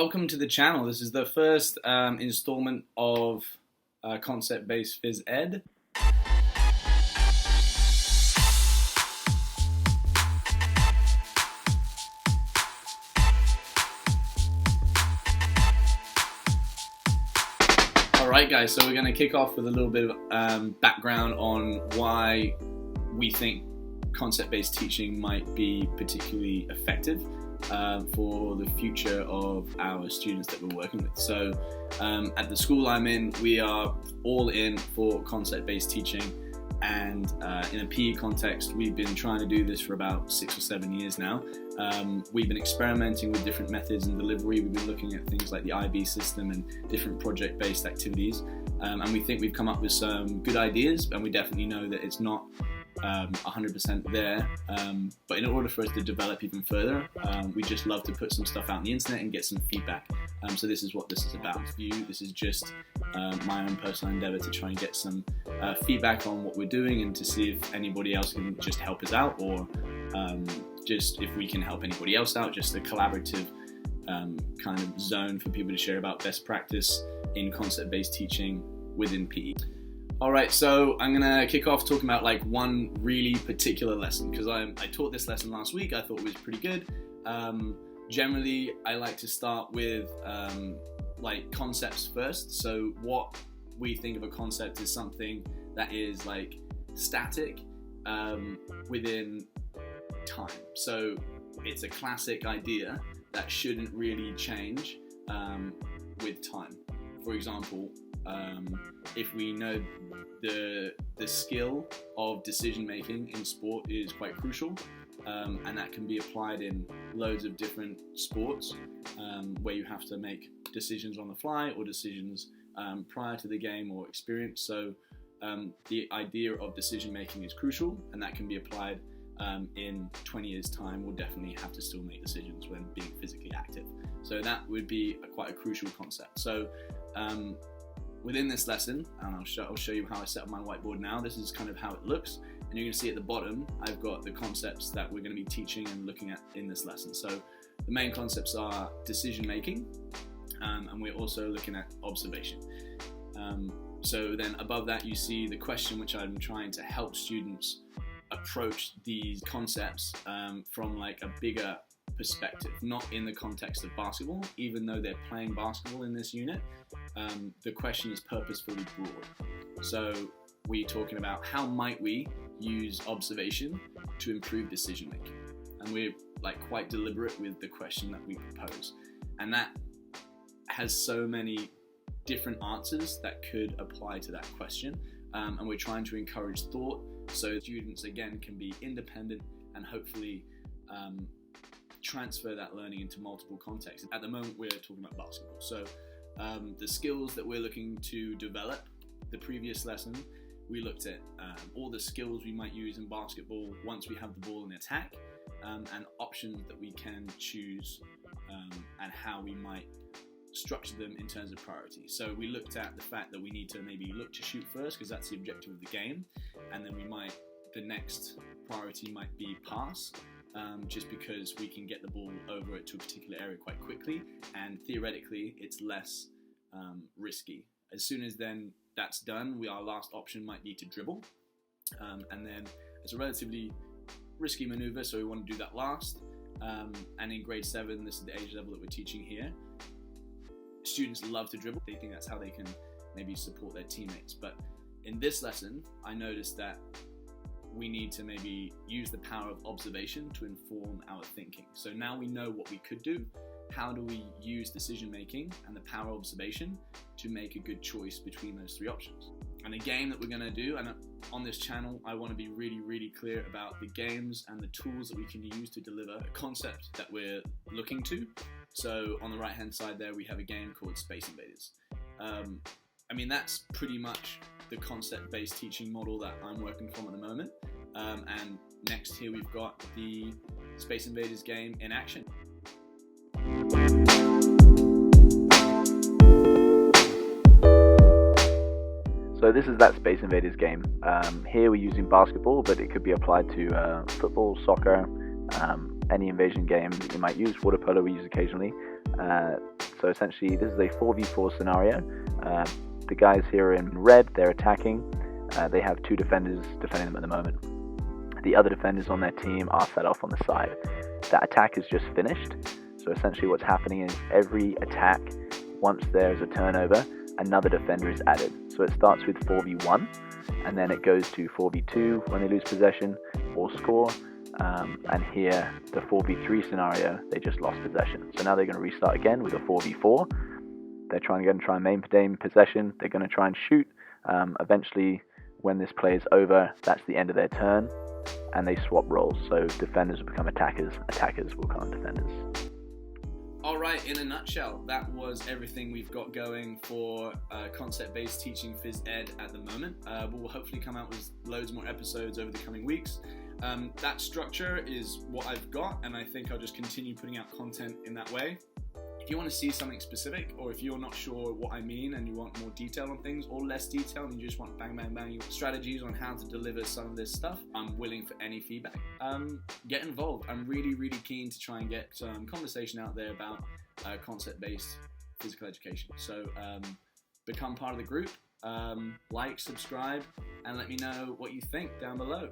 Welcome to the channel. This is the first installment of concept-based phys ed. Alright guys, so we're going to kick off with a little bit of background on why we think concept-based teaching might be particularly effective for the future of our students that we're working with. So at the school I'm in, we are all in for concept-based teaching, and in a PE context we've been trying to do this for about 6 or 7 years now. We've been experimenting with different methods and delivery. We've been looking at things like the IB system and different project-based activities, and we think we've come up with some good ideas, and we definitely know that it's not 100% there, but in order for us to develop even further, we just love to put some stuff out on the internet and get some feedback. So this is what this is about. This is just my own personal endeavor to try and get some feedback on what we're doing and to see if anybody else can just help us out, or just if we can help anybody else out, just a collaborative kind of zone for people to share about best practice in concept-based teaching within PE. Alright, so I'm going to kick off talking about like one really particular lesson, because I taught this lesson last week. I thought it was pretty good. Generally, I like to start with like concepts first. So what we think of a concept is something that is like static within time. So it's a classic idea that shouldn't really change with time. For example, if we know the skill of decision making in sport is quite crucial, and that can be applied in loads of different sports where you have to make decisions on the fly or decisions prior to the game or experience. So the idea of decision making is crucial, and that can be applied in 20 years time. We'll definitely have to still make decisions when being physically active. So that would be quite a crucial concept. So within this lesson, and I'll show you how I set up my whiteboard now. This is kind of how it looks, and you're going to see at the bottom I've got the concepts that we're going to be teaching and looking at in this lesson. So the main concepts are decision making, and we're also looking at observation. So then above that you see the question, which I'm trying to help students approach these concepts from like a bigger perspective, not in the context of basketball, even though they're playing basketball in this unit. The question is purposefully broad. So we're talking about how might we use observation to improve decision making, and we're like quite deliberate with the question that we propose, and that has so many different answers that could apply to that question, and we're trying to encourage thought so students again can be independent and hopefully transfer that learning into multiple contexts. At the moment we're talking about basketball, so the skills that we're looking to develop. The previous lesson we looked at all the skills we might use in basketball once we have the ball in attack, and options that we can choose, and how we might structure them in terms of priority. So we looked at the fact that we need to maybe look to shoot first, because that's the objective of the game, and then the next priority might be pass, just because we can get the ball over to a particular area quite quickly, and theoretically it's less risky. As soon as then that's done, our last option might be to dribble, and then it's a relatively risky maneuver, so we want to do that last. And in grade 7, this is the age level that we're teaching here, students love to dribble. They think that's how they can maybe support their teammates. But in this lesson I noticed that we need to maybe use the power of observation to inform our thinking. So now we know what we could do. How do we use decision making and the power of observation to make a good choice between those three options? And a game that we're going to do, and on this channel I want to be really clear about the games and the tools that we can use to deliver a concept that we're looking to. So on the right hand side there we have a game called Space Invaders. I mean, that's pretty much the concept-based teaching model that I'm working from at the moment. And next here we've got the Space Invaders game in action. So this is that Space Invaders game. Here we're using basketball, but it could be applied to football, soccer, any invasion game that you might use. Water polo we use occasionally. So essentially, this is a 4v4 scenario. The guys here in red, they're attacking. They have 2 defenders defending them at the moment. The other defenders on their team are set off on the side. That attack is just finished. So essentially what's happening is every attack, once there's a turnover, another defender is added. So it starts with 4v1, and then it goes to 4v2 when they lose possession or score. And here, the 4v3 scenario, they just lost possession. So now they're going to restart again with a 4v4. They're going to try and maintain possession. They're going to try and shoot. Eventually, when this play is over, that's the end of their turn, and they swap roles. So defenders will become attackers. Attackers will become defenders. Alright, in a nutshell, that was everything we've got going for concept-based teaching Phys Ed at the moment. We'll hopefully come out with loads more episodes over the coming weeks. That structure is what I've got, and I think I'll just continue putting out content in that way. If you want to see something specific, or if you're not sure what I mean and you want more detail on things, or less detail and you just want bang bang bang strategies on how to deliver some of this stuff, I'm willing for any feedback. Get involved. I'm really keen to try and get some conversation out there about concept-based physical education. So become part of the group, like, subscribe, and let me know what you think down below.